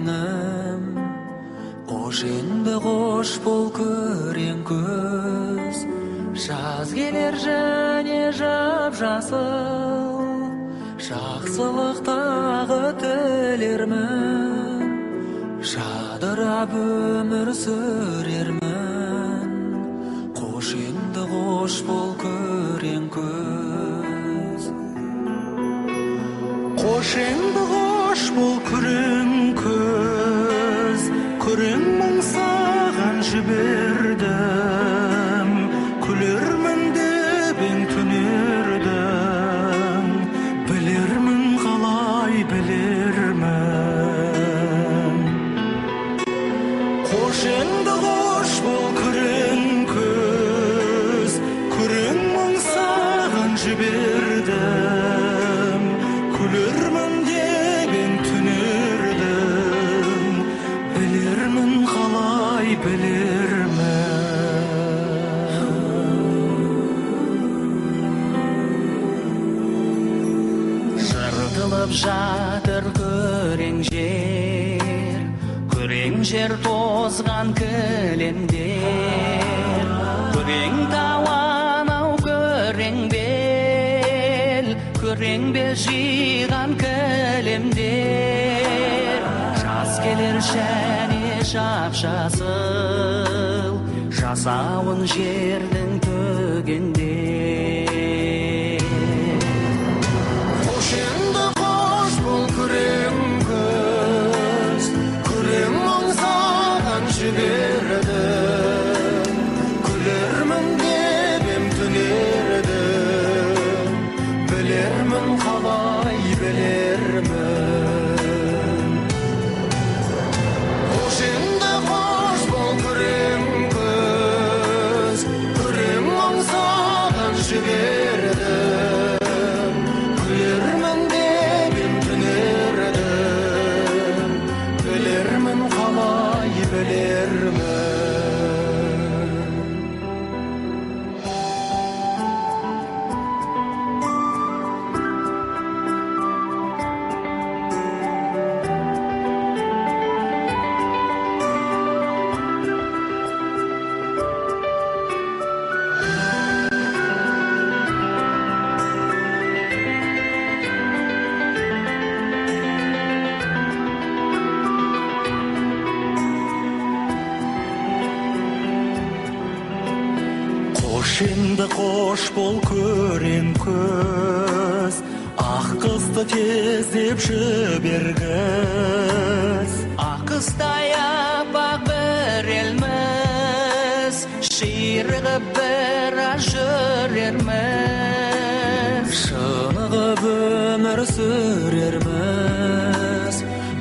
күреңім, қош енді қош бол күрең көз. Жаз келер және жап-жасыл, жақсылық тағы тілермін, жадырап өмір сүрермін. Қош енді қош бол күрең көз. Қош енді қош бол күрең көз, күрең мұң саған жібердім, күлермін деп ең түнердің, білермін қалай білермін. Қош енді қош бол күрең көз, күрең мұң саған жібердім, күлермін деп ең түнердің, білермін қалай білермін. Жыртылып жатыр күрең жер тозған кілемдер, күрең тауан ау күрең бел жиған кілемдер. Жаз келер және жап-жасыл, жасауын жердің төгенде. Қош енді қош бол күрең көз, күрең мұң саған жібердім, күлермін деп ем түнердің, білермін қалай білермін. Қош енді қош бол күрең көз, күрең мұң саған жібердім, күлермін деп ем түнердің, білермін қалай білермін. Қош енді қош бол күрең көз, ақ қызды тездеп жібергіз. Ақ қыздай аппақ бір елміз, ширығып біраз жүрерміз, шынығып өмір сүрерміз.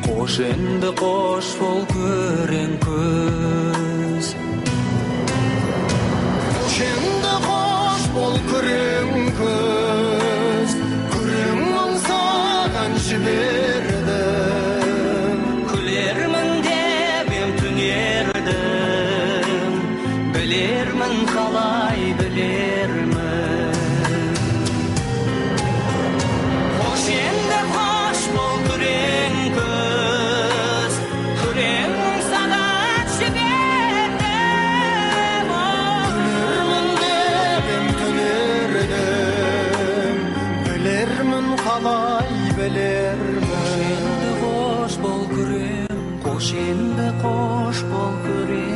Қош енді қош бол күрең көз. Енді қош бол күрең көз, күрең мұң саған жібердім, күлермін деп ем түнердің, білермін қалай білермін. Қош енді қош бол күрең көз, күрең мұң саған жібердім, білермін қалай білермін. Қош енді қош бол күрең, қош енді қош бол күрең.